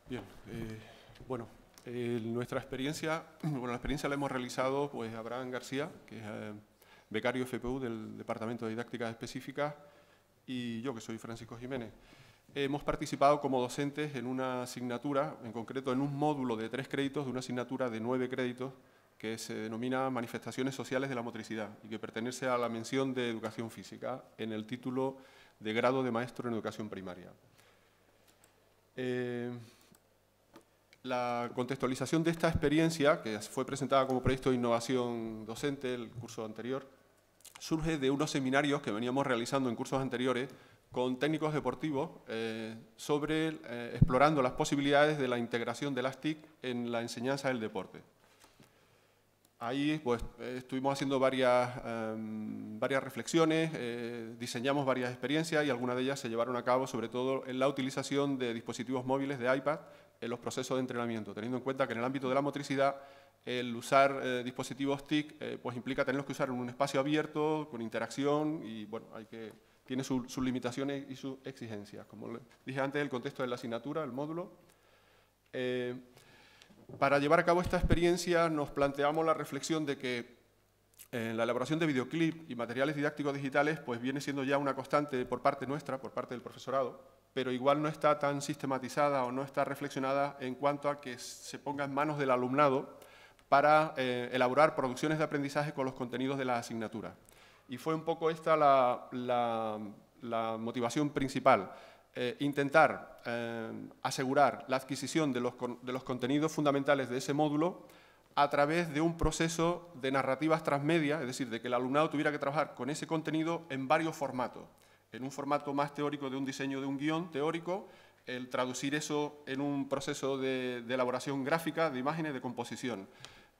Bien, bueno, nuestra experiencia, la experiencia la hemos realizado pues Abraham García, que es becario FPU del Departamento de Didáctica Específica, y yo, que soy Francisco Jiménez. Hemos participado como docentes en una asignatura, en concreto en un módulo de 3 créditos de una asignatura de 9 créditos que se denomina Manifestaciones Sociales de la Motricidad y que pertenece a la mención de Educación Física en el título de grado de maestro en Educación Primaria. La contextualización de esta experiencia, que fue presentada como proyecto de innovación docente el curso anterior, surge de unos seminarios que veníamos realizando en cursos anteriores con técnicos deportivos explorando las posibilidades de la integración de las TIC en la enseñanza del deporte. Ahí pues, estuvimos haciendo varias reflexiones, diseñamos varias experiencias y algunas de ellas se llevaron a cabo sobre todo en la utilización de dispositivos móviles de iPad en los procesos de entrenamiento, teniendo en cuenta que en el ámbito de la motricidad el usar dispositivos TIC pues implica tenerlos que usar en un espacio abierto, con interacción y bueno, tiene sus limitaciones y sus exigencias. Como les dije antes, el contexto de la asignatura, el módulo. Para llevar a cabo esta experiencia nos planteamos la reflexión de que la elaboración de videoclip y materiales didácticos digitales pues viene siendo ya una constante por parte nuestra, por parte del profesorado, pero igual no está tan sistematizada o no está reflexionada en cuanto a que se ponga en manos del alumnado para elaborar producciones de aprendizaje con los contenidos de la asignatura. Y fue un poco esta la motivación principal. Intentar asegurar la adquisición de los contenidos fundamentales de ese módulo a través de un proceso de narrativas transmedia, es decir, de que el alumnado tuviera que trabajar con ese contenido en varios formatos. En un formato más teórico de un diseño de un guión teórico, el traducir eso en un proceso de elaboración gráfica, de imágenes, de composición.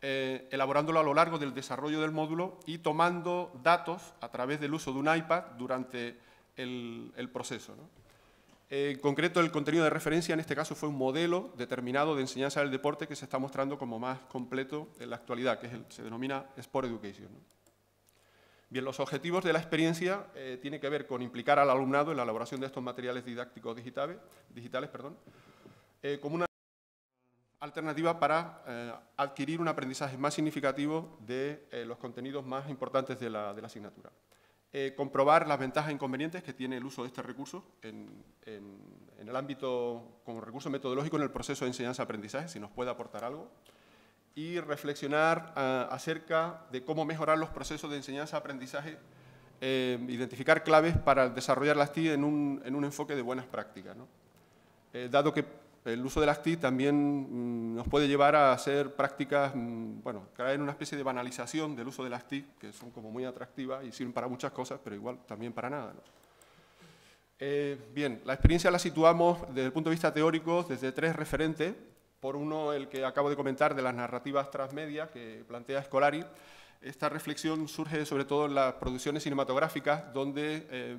Elaborándolo a lo largo del desarrollo del módulo y tomando datos a través del uso de un iPad durante el proceso, ¿no? En concreto, el contenido de referencia en este caso fue un modelo determinado de enseñanza del deporte que se está mostrando como más completo en la actualidad, que se denomina Sport Education, ¿no? Bien, los objetivos de la experiencia tienen que ver con implicar al alumnado en la elaboración de estos materiales didácticos digitales, como una alternativa para adquirir un aprendizaje más significativo de los contenidos más importantes de la asignatura. Comprobar las ventajas e inconvenientes que tiene el uso de este recurso en el ámbito como recurso metodológico en el proceso de enseñanza-aprendizaje, si nos puede aportar algo, y reflexionar acerca de cómo mejorar los procesos de enseñanza-aprendizaje, identificar claves para desarrollar las TIC en un enfoque de buenas prácticas, ¿no? Dado que el uso de las TIC también nos puede llevar a hacer prácticas, bueno, caer en una especie de banalización del uso de las TIC, que son como muy atractivas y sirven para muchas cosas, pero igual también para nada, ¿no? Bien, la experiencia la situamos desde el punto de vista teórico desde 3 referentes. Por uno, el que acabo de comentar de las narrativas transmedia que plantea Scolari. Esta reflexión surge sobre todo en las producciones cinematográficas, donde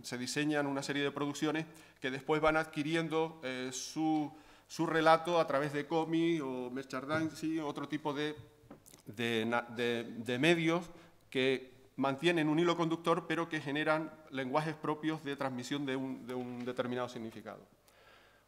se diseñan una serie de producciones que después van adquiriendo su relato a través de cómic o merchandising, otro tipo de medios que mantienen un hilo conductor, pero que generan lenguajes propios de transmisión de un determinado significado.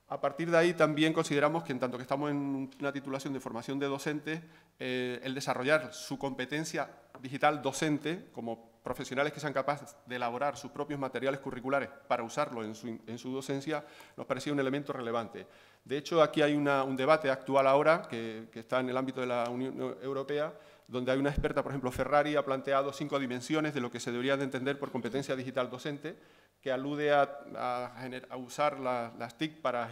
A partir de ahí también consideramos que, en tanto que estamos en una titulación de formación de docentes, el desarrollar su competencia digital docente como profesionales que sean capaces de elaborar sus propios materiales curriculares para usarlo en su docencia, nos parecía un elemento relevante. De hecho, aquí hay un debate actual ahora que está en el ámbito de la Unión Europea, donde hay una experta, por ejemplo, Ferrari, ha planteado 5 dimensiones de lo que se debería de entender por competencia digital docente, que alude a usar las TIC para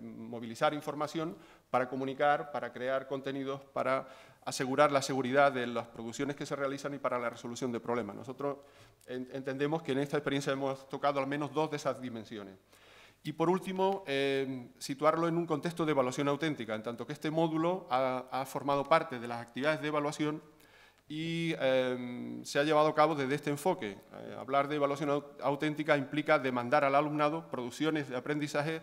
movilizar información, para comunicar, para crear contenidos, para asegurar la seguridad de las producciones que se realizan y para la resolución de problemas. Nosotros entendemos que en esta experiencia hemos tocado al menos 2 de esas dimensiones. Y por último, situarlo en un contexto de evaluación auténtica, en tanto que este módulo ha formado parte de las actividades de evaluación y se ha llevado a cabo desde este enfoque. Hablar de evaluación auténtica implica demandar al alumnado producciones de aprendizaje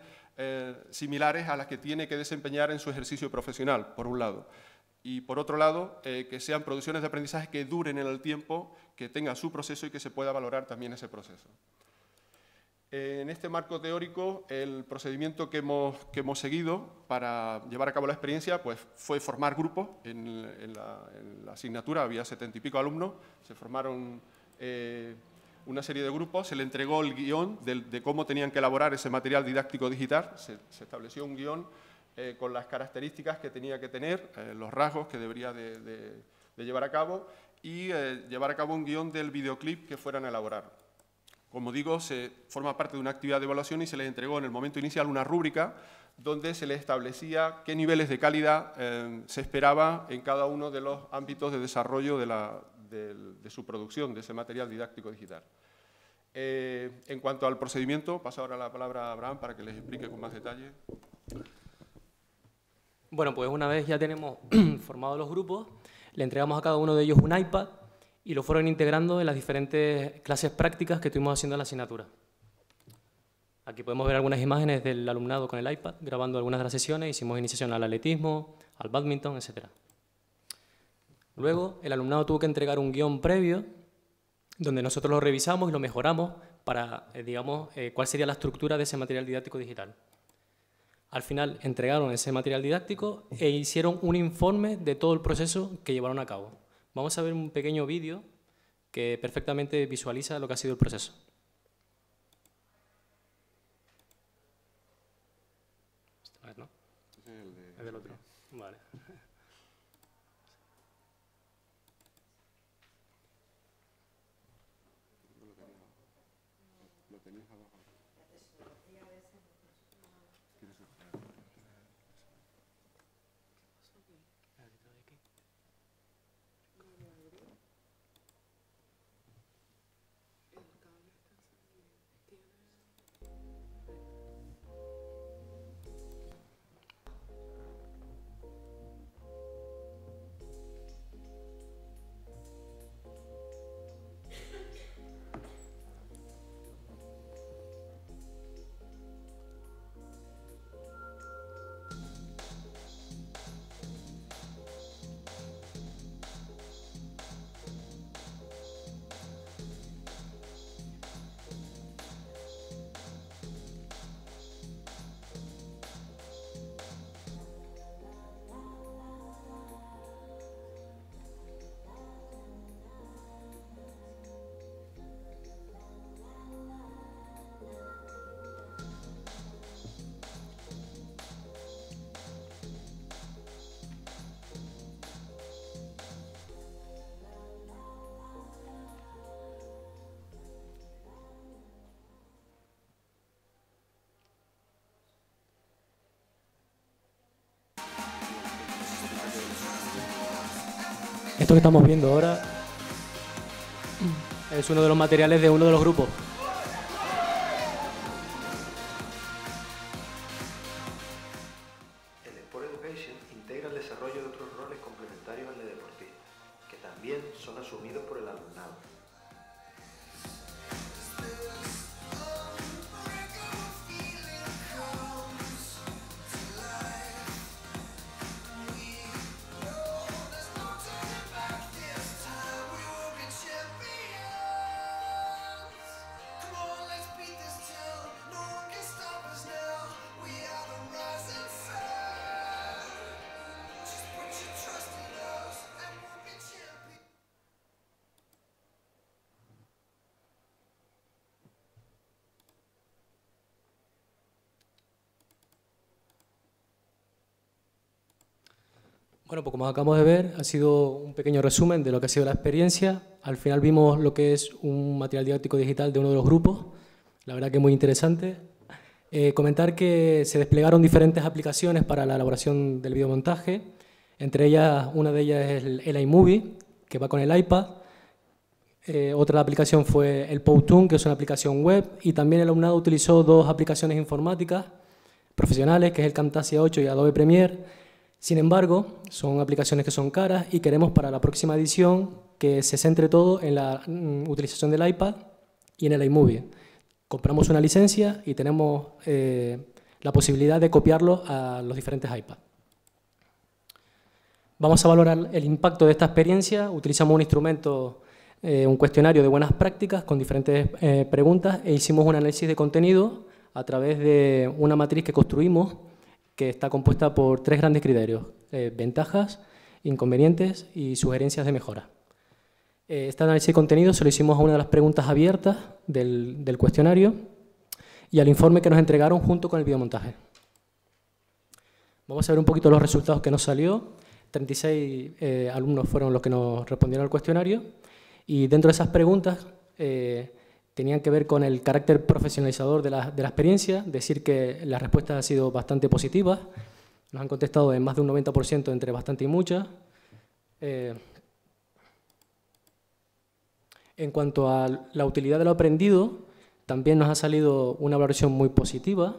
similares a las que tiene que desempeñar en su ejercicio profesional, por un lado. Y por otro lado, que sean producciones de aprendizaje que duren en el tiempo, que tengan su proceso y que se pueda valorar también ese proceso. En este marco teórico, el procedimiento que hemos seguido para llevar a cabo la experiencia pues, fue formar grupos. En la asignatura había 70 y pico alumnos, se formaron una serie de grupos, se le entregó el guión de cómo tenían que elaborar ese material didáctico digital, se estableció un guión con las características que tenía que tener, los rasgos que debería de llevar a cabo y llevar a cabo un guión del videoclip que fueran a elaborar. Como digo, se forma parte de una actividad de evaluación y se les entregó en el momento inicial una rúbrica donde se les establecía qué niveles de calidad se esperaba en cada uno de los ámbitos de desarrollo de su producción, de ese material didáctico digital. En cuanto al procedimiento, paso ahora la palabra a Abraham para que les explique con más detalle. Bueno, pues una vez ya tenemos formados los grupos, le entregamos a cada uno de ellos un iPad y lo fueron integrando en las diferentes clases prácticas que estuvimos haciendo en la asignatura. Aquí podemos ver algunas imágenes del alumnado con el iPad, grabando algunas de las sesiones, hicimos iniciación al atletismo, al bádminton, etc. Luego, el alumnado tuvo que entregar un guión previo, donde nosotros lo revisamos y lo mejoramos para, digamos, cuál sería la estructura de ese material didáctico digital. Al final, entregaron ese material didáctico e hicieron un informe de todo el proceso que llevaron a cabo. Vamos a ver un pequeño vídeo que perfectamente visualiza lo que ha sido el proceso. A ver, ¿no? Es del otro. Vale. Lo tenéis abajo. Esto que estamos viendo ahora es uno de los materiales de uno de los grupos. El Sport Education integra el desarrollo de otros roles complementarios al de deportista, que también son asumidos por el alumnado. Bueno, pues como acabamos de ver, ha sido un pequeño resumen de lo que ha sido la experiencia. Al final vimos lo que es un material didáctico digital de uno de los grupos, la verdad que muy interesante. Comentar que se desplegaron diferentes aplicaciones para la elaboración del videomontaje, entre ellas, una de ellas es el iMovie, que va con el iPad. Otra aplicación fue el Powtoon, que es una aplicación web, y también el alumnado utilizó dos aplicaciones informáticas profesionales, que es el Camtasia 8 y Adobe Premiere. Sin embargo, son aplicaciones que son caras y queremos para la próxima edición que se centre todo en la utilización del iPad y en el iMovie. Compramos una licencia y tenemos la posibilidad de copiarlo a los diferentes iPads. Vamos a valorar el impacto de esta experiencia. Utilizamos un instrumento un cuestionario de buenas prácticas con diferentes preguntas e hicimos un análisis de contenido a través de una matriz que construimos que está compuesta por 3 grandes criterios: ventajas, inconvenientes y sugerencias de mejora. Este análisis de contenido se lo hicimos a una de las preguntas abiertas del cuestionario y al informe que nos entregaron junto con el videomontaje. Vamos a ver un poquito los resultados que nos salió. 36 alumnos fueron los que nos respondieron al cuestionario y dentro de esas preguntas tenían que ver con el carácter profesionalizador de la experiencia, decir que las respuestas han sido bastante positivas, nos han contestado en más de un 90% entre bastante y mucha. En cuanto a la utilidad de lo aprendido, también nos ha salido una valoración muy positiva,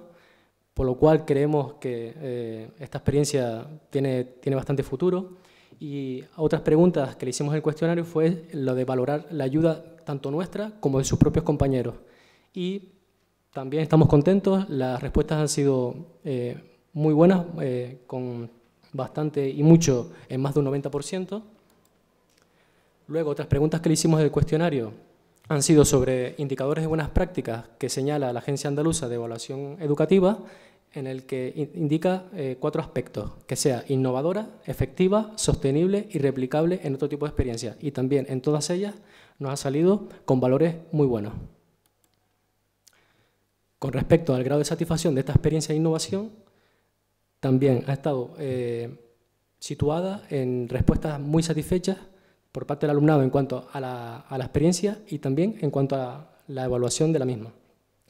por lo cual creemos que esta experiencia tiene bastante futuro. Y otras preguntas que le hicimos en el cuestionario fue lo de valorar la ayuda tanto nuestra como de sus propios compañeros. Y también estamos contentos, las respuestas han sido muy buenas, con bastante y mucho en más de un 90%. Luego, otras preguntas que le hicimos del cuestionario han sido sobre indicadores de buenas prácticas que señala la Agencia Andaluza de Evaluación Educativa, en el que indica 4 aspectos: que sea innovadora, efectiva, sostenible y replicable en otro tipo de experiencia. Y también en todas ellas nos ha salido con valores muy buenos. Con respecto al grado de satisfacción de esta experiencia de innovación, también ha estado situada en respuestas muy satisfechas por parte del alumnado en cuanto a la experiencia y también en cuanto a la evaluación de la misma,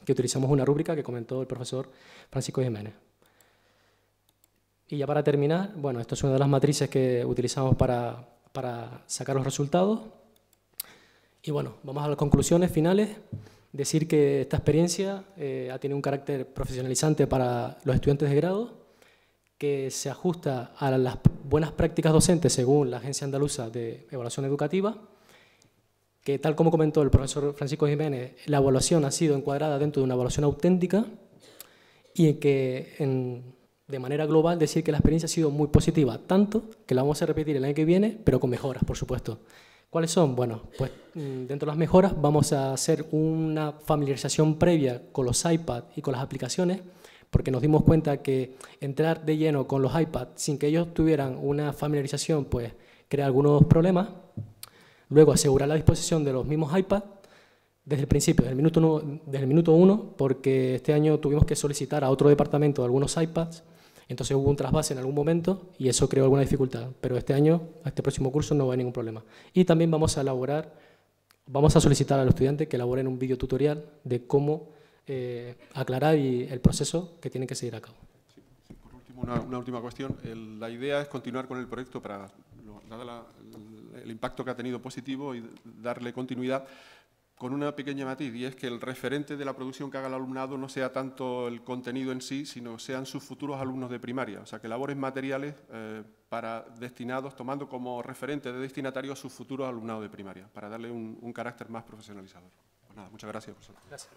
que utilizamos una rúbrica que comentó el profesor Francisco Jiménez. Y ya para terminar, bueno, esto es una de las matrices que utilizamos para sacar los resultados. Y bueno, vamos a las conclusiones finales. Decir que esta experiencia ha tenido un carácter profesionalizante para los estudiantes de grado, que se ajusta a las buenas prácticas docentes según la Agencia Andaluza de Evaluación Educativa, que tal como comentó el profesor Francisco Jiménez, la evaluación ha sido encuadrada dentro de una evaluación auténtica y que de manera global decir que la experiencia ha sido muy positiva, tanto que la vamos a repetir el año que viene, pero con mejoras, por supuesto. ¿Cuáles son? Bueno, pues dentro de las mejoras vamos a hacer una familiarización previa con los iPads y con las aplicaciones, porque nos dimos cuenta que entrar de lleno con los iPads sin que ellos tuvieran una familiarización, pues crea algunos problemas. Luego, asegurar la disposición de los mismos iPads desde el principio, desde el minuto uno, porque este año tuvimos que solicitar a otro departamento algunos iPads, entonces hubo un trasvase en algún momento y eso creó alguna dificultad. Pero este año, a este próximo curso, no va a haber ningún problema. Y también vamos a solicitar a los estudiantes que elaboren un video tutorial de cómo aclarar el proceso que tienen que seguir a cabo. Sí, por último, una última cuestión. La idea es continuar con el proyecto para, dado el impacto que ha tenido positivo, y darle continuidad con una pequeña matiz, y es que el referente de la producción que haga el alumnado no sea tanto el contenido en sí, sino sean sus futuros alumnos de primaria. O sea, que elaboren materiales destinados, tomando como referente de destinatario a sus futuros alumnados de primaria, para darle un carácter más profesionalizador. Pues nada, muchas gracias, profesor. Gracias.